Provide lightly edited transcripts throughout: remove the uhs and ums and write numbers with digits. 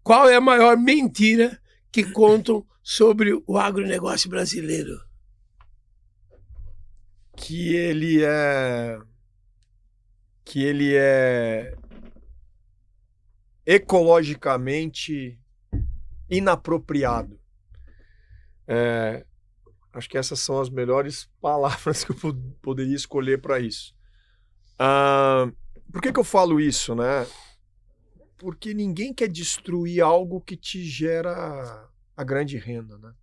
qual é a maior mentira que contam sobre o agronegócio brasileiro? Que ele é ecologicamente inapropriado. Acho que essas são as melhores palavras que eu poderia escolher para isso. Por que eu falo isso, né? Porque ninguém quer destruir algo que te gera a grande renda, né?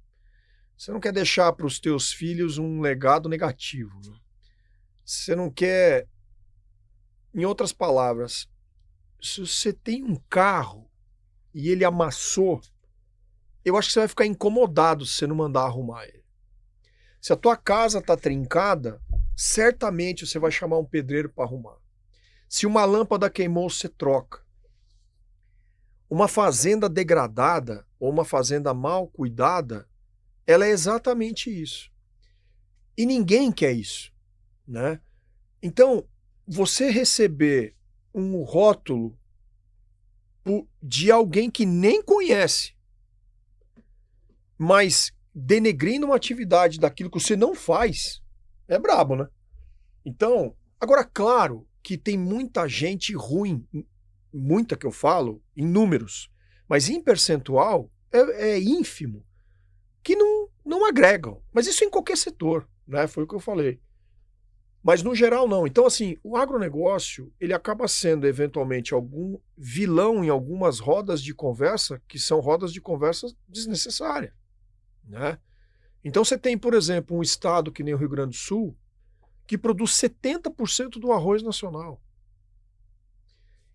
Você não quer deixar para os teus filhos um legado negativo, né? Você não quer... Em outras palavras, se você tem um carro e ele amassou, eu acho que você vai ficar incomodado se você não mandar arrumar ele. Se a tua casa está trincada, certamente você vai chamar um pedreiro para arrumar. Se uma lâmpada queimou, você troca. Uma fazenda degradada ou uma fazenda mal cuidada, ela é exatamente isso. E ninguém quer isso, né? Então, você receber um rótulo de alguém que nem conhece, mas denegrindo uma atividade daquilo que você não faz, é brabo, né? Então, agora, claro que tem muita gente ruim, muita que eu falo, em números, mas em percentual é ínfimo, que não agregam. Mas isso em qualquer setor, né? Foi o que eu falei. Mas no geral não. Então assim, o agronegócio, ele acaba sendo eventualmente algum vilão em algumas rodas de conversa, que são rodas de conversa desnecessárias, né? Então você tem, por exemplo, um estado que nem o Rio Grande do Sul, que produz 70% do arroz nacional.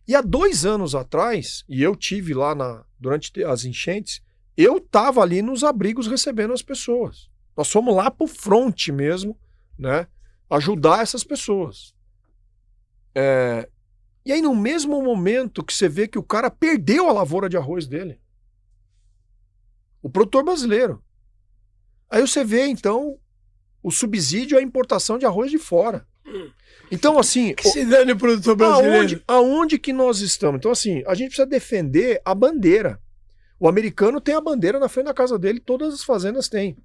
E há 2 anos atrás, e eu tive lá durante as enchentes, eu estava ali nos abrigos recebendo as pessoas. Nós fomos lá pro front mesmo, né? Ajudar essas pessoas. E aí no mesmo momento que você vê que o cara perdeu a lavoura de arroz dele, o produtor brasileiro, aí você vê então o subsídio à importação de arroz de fora. Então assim, Que se dane o produtor brasileiro. aonde que nós estamos? Então assim, a gente precisa defender a bandeira. O americano tem a bandeira na frente da casa dele, todas as fazendas têm.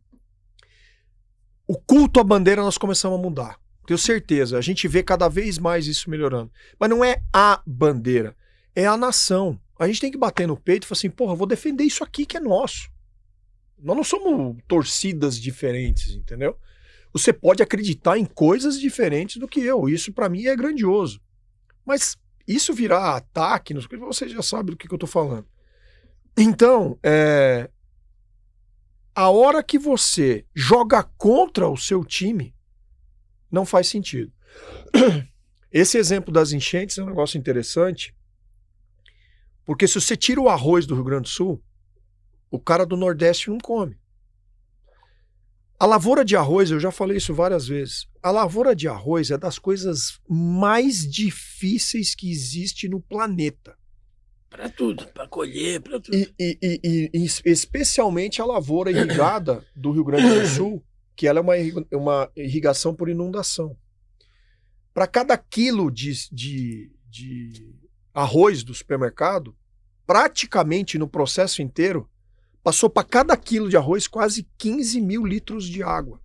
O culto à bandeira nós começamos a mudar. Tenho certeza. A gente vê cada vez mais isso melhorando. Mas não é a bandeira. É a nação. A gente tem que bater no peito e falar assim, porra, eu vou defender isso aqui que é nosso. Nós não somos torcidas diferentes, entendeu? Você pode acreditar em coisas diferentes do que eu. Isso pra mim é grandioso. Mas isso virar ataque, você já sabe do que eu tô falando. Então, a hora que você joga contra o seu time, não faz sentido. Esse exemplo das enchentes é um negócio interessante, porque se você tira o arroz do Rio Grande do Sul, o cara do Nordeste não come. A lavoura de arroz, eu já falei isso várias vezes, a lavoura de arroz é das coisas mais difíceis que existe no planeta. Para tudo, para colher, para tudo. E especialmente a lavoura irrigada do Rio Grande do Sul, que ela é uma irrigação por inundação. Para cada quilo de arroz do supermercado, praticamente no processo inteiro, passou para cada quilo de arroz quase 15 mil litros de água.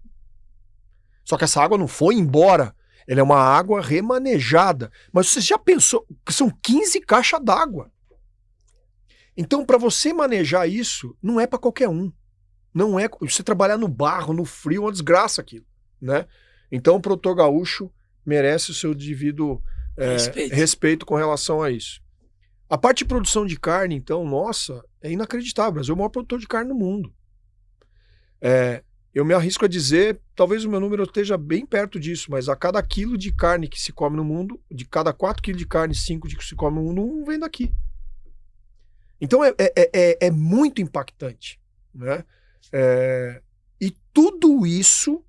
Só que essa água não foi embora, ela é uma água remanejada. Mas você já pensou que são 15 caixas d'água? Então, para você manejar isso, não é para qualquer um. Não é você trabalhar no barro, no frio, uma desgraça aquilo, né? Então, o produtor gaúcho merece o seu devido respeito com relação a isso. A parte de produção de carne, então, nossa, é inacreditável. O Brasil é o maior produtor de carne no mundo. Eu me arrisco a dizer, talvez o meu número esteja bem perto disso, mas a cada quilo de carne que se come no mundo, de cada 4 quilos de carne, 5 que se come no mundo, 1 vem daqui. Então é muito impactante, né? E tudo isso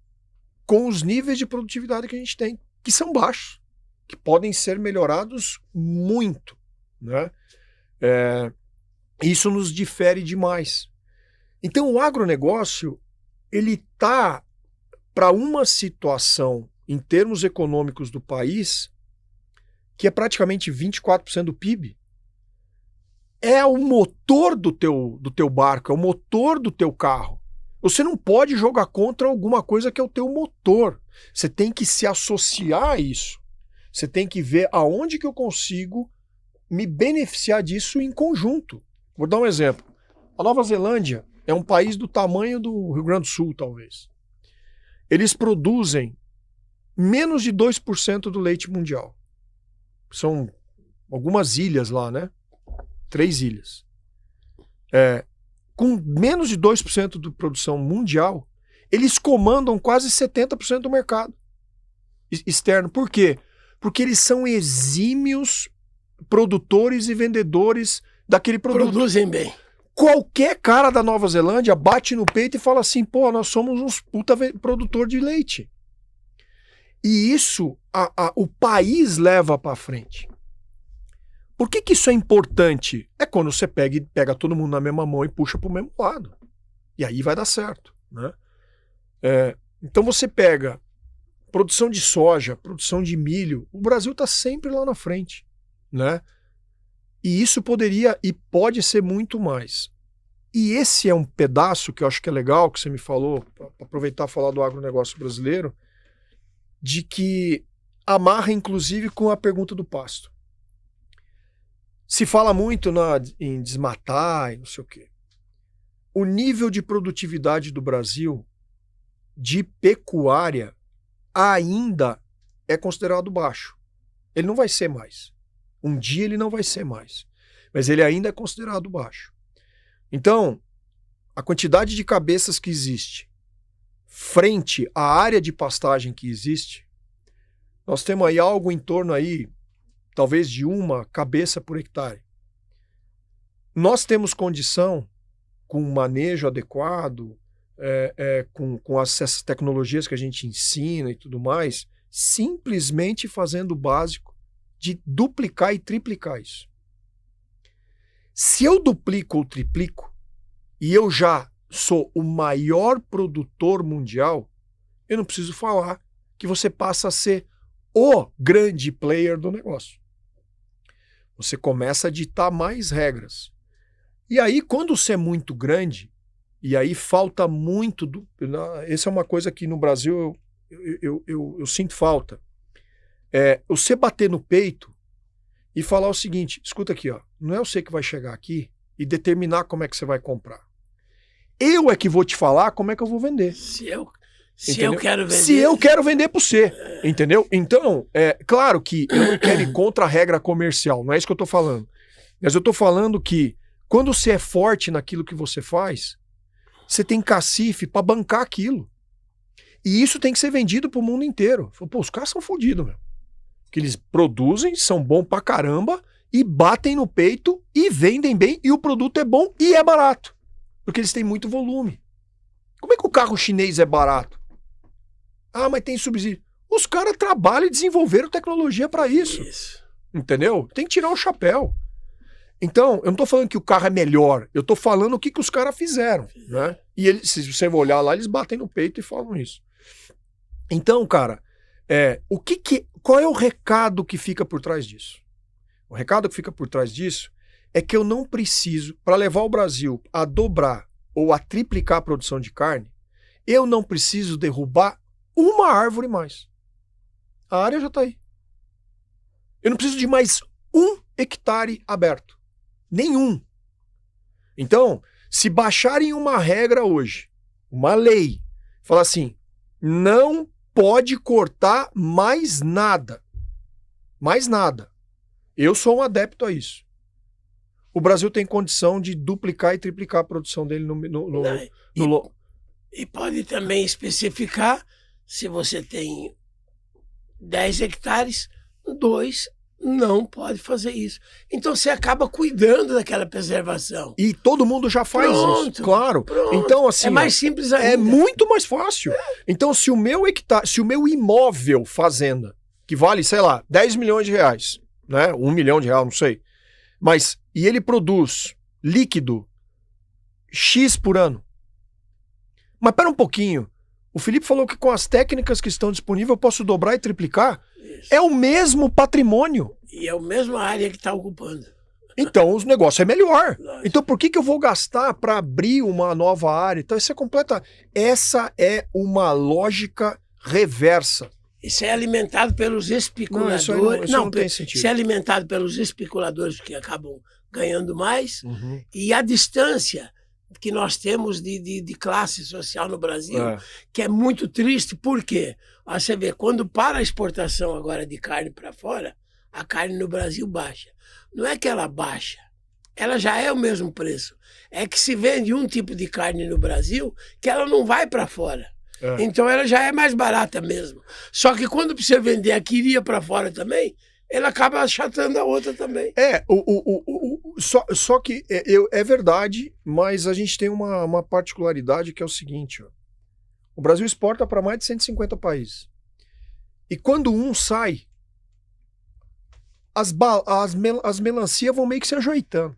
com os níveis de produtividade que a gente tem, que são baixos, que podem ser melhorados muito, né? Isso nos difere demais. Então o agronegócio, ele está para uma situação em termos econômicos do país que é praticamente 24% do PIB, é o motor do teu barco, é o motor do teu carro. Você não pode jogar contra alguma coisa que é o teu motor. Você tem que se associar a isso. Você tem que ver aonde que eu consigo me beneficiar disso em conjunto. Vou dar um exemplo. A Nova Zelândia é um país do tamanho do Rio Grande do Sul, talvez. Eles produzem menos de 2% do leite mundial. São algumas ilhas lá, né? 3 ilhas. Com menos de 2% de produção mundial, eles comandam quase 70% do mercado externo. Por quê? Porque eles são exímios produtores e vendedores daquele produto. Produzem bem. Qualquer cara da Nova Zelândia bate no peito e fala assim, pô, nós somos uns puta produtor de leite. E isso o país leva para frente. Por que isso é importante? É quando você pega todo mundo na mesma mão e puxa para o mesmo lado. E aí vai dar certo, né? Então você pega produção de soja, produção de milho, o Brasil está sempre lá na frente, né? E isso poderia e pode ser muito mais. E esse é um pedaço que eu acho que é legal, que você me falou, para aproveitar e falar do agronegócio brasileiro, de que amarra inclusive com a pergunta do pasto. Se fala muito em desmatar e não sei o quê. O nível de produtividade do Brasil de pecuária ainda é considerado baixo. Ele não vai ser mais. Um dia ele não vai ser mais. Mas ele ainda é considerado baixo. Então, a quantidade de cabeças que existe frente à área de pastagem que existe, nós temos aí algo em torno aí, talvez de 1 cabeça por hectare. Nós temos condição, com um manejo adequado, com essas tecnologias que a gente ensina e tudo mais, simplesmente fazendo o básico de duplicar e triplicar isso. Se eu duplico ou triplico, e eu já sou o maior produtor mundial, eu não preciso falar que você passa a ser o grande player do negócio. Você começa a ditar mais regras. E aí, quando você é muito grande, e aí falta muito... Essa é uma coisa que no Brasil eu sinto falta. Você bater no peito e falar o seguinte, escuta aqui, ó, não é você que vai chegar aqui e determinar como é que você vai comprar. Eu é que vou te falar como é que eu vou vender. Se eu quero vender... Se eu quero vender para você, entendeu? Então, claro que eu não quero ir contra a regra comercial, não é isso que eu tô falando. Mas eu tô falando que quando você é forte naquilo que você faz, você tem cacife para bancar aquilo. E isso tem que ser vendido pro mundo inteiro. Pô, os caras são fodidos, meu. Que eles produzem, são bons pra caramba, e batem no peito, e vendem bem, e o produto é bom e é barato. Porque eles têm muito volume. Como é que o carro chinês é barato? Ah, mas tem subsídio. Os caras trabalham e desenvolveram tecnologia para isso. Entendeu? Tem que tirar o chapéu. Então, eu não tô falando que o carro é melhor, eu tô falando o que os caras fizeram, né? E eles, se você olhar lá, eles batem no peito e falam isso. Então, cara, qual é o recado que fica por trás disso? O recado que fica por trás disso é que eu não preciso, para levar o Brasil a dobrar ou a triplicar a produção de carne, eu não preciso derrubar uma árvore mais. A área já está aí. Eu não preciso de mais 1 hectare aberto. Nenhum. Então, se baixarem uma regra hoje, uma lei, falar assim, não pode cortar mais nada. Mais nada. Eu sou um adepto a isso. O Brasil tem condição de duplicar e triplicar a produção dele E pode também especificar, se você tem 10 hectares, 2 não pode fazer isso. Então você acaba cuidando daquela preservação. E todo mundo já faz isso, claro. Pronto. Então, assim, é mais simples ainda. É muito mais fácil. Então, se o meu imóvel fazenda, que vale, sei lá, 10 milhões de reais, né? 1 milhão de reais, não sei. E ele produz líquido X por ano. Mas pera um pouquinho. O Felipe falou que com as técnicas que estão disponíveis eu posso dobrar e triplicar. Isso. É o mesmo patrimônio. E é a mesma área que está ocupando. Então o negócio é melhor. Lógico. Então por que eu vou gastar para abrir uma nova área? Então isso é completa. Essa é uma lógica reversa. Isso é alimentado pelos especuladores. Isso não tem sentido. Isso é alimentado pelos especuladores que acabam ganhando mais. Uhum. E a distância que nós temos de classe social no Brasil, que é muito triste. Por quê? Você vê, quando para a exportação agora de carne para fora, a carne no Brasil baixa. Não é que ela baixa, ela já é o mesmo preço. É que se vende um tipo de carne no Brasil que ela não vai para fora. Então ela já é mais barata mesmo. Só que quando você vender a que iria para fora também, ela acaba achatando a outra também. Só que é verdade, mas a gente tem uma particularidade que é o seguinte. Ó. O Brasil exporta para mais de 150 países. E quando um sai, as melancias vão meio que se ajeitando.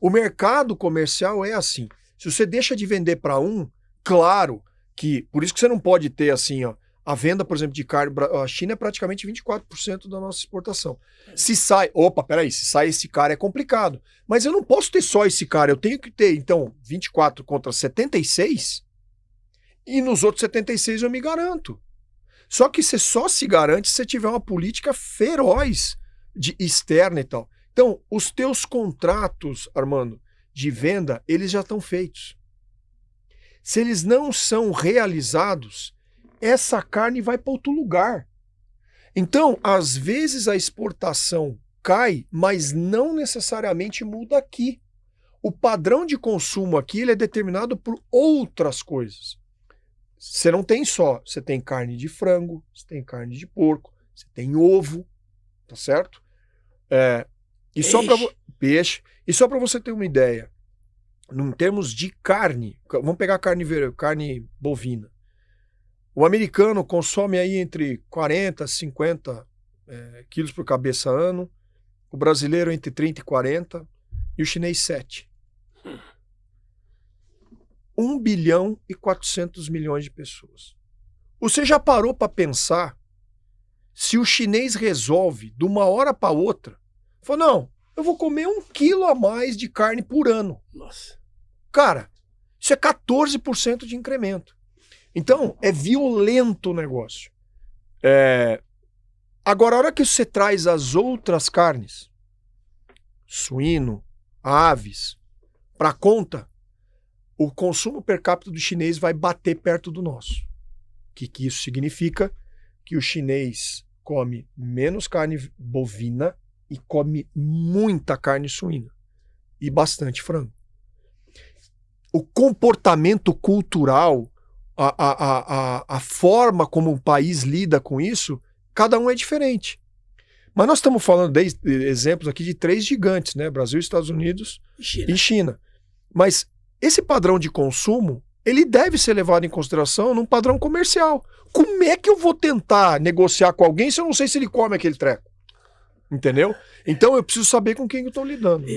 O mercado comercial é assim. Se você deixa de vender para um, claro que... Por isso que você não pode ter assim, ó, a venda, por exemplo, de carne... A China é praticamente 24% da nossa exportação. Se sai... Opa, peraí, se sai esse cara é complicado. Mas eu não posso ter só esse cara. Eu tenho que ter, então, 24 contra 76. E nos outros 76 eu me garanto. Só que você só se garante se você tiver uma política feroz de externa e tal. Então, os teus contratos, Armando, de venda, eles já estão feitos. Se eles não são realizados, essa carne vai para outro lugar. Então, às vezes a exportação cai, mas não necessariamente muda aqui. O padrão de consumo aqui ele é determinado por outras coisas. Você não tem só, você tem carne de frango, você tem carne de porco, você tem ovo, tá certo? Peixe. E só para você ter uma ideia, em termos de carne, vamos pegar carne bovina. O americano consome aí entre 40 e 50 quilos por cabeça ano, o brasileiro entre 30 e 40 e o chinês 7. 1 bilhão e 400 milhões de pessoas. Você já parou para pensar se o chinês resolve de uma hora para outra, falou, não, eu vou comer 1 quilo a mais de carne por ano. Nossa. Cara, isso é 14% de incremento. Então, é violento o negócio. Agora, a hora que você traz as outras carnes, suíno, aves, para conta, o consumo per capita do chinês vai bater perto do nosso. O que isso significa? Que o chinês come menos carne bovina e come muita carne suína e bastante frango. O comportamento cultural, a forma como o país lida com isso, cada um é diferente. Mas nós estamos falando de exemplos aqui de 3 gigantes, né? Brasil, Estados Unidos e China. Mas esse padrão de consumo, ele deve ser levado em consideração num padrão comercial. Como é que eu vou tentar negociar com alguém se eu não sei se ele come aquele treco? Entendeu? Então eu preciso saber com quem eu estou lidando.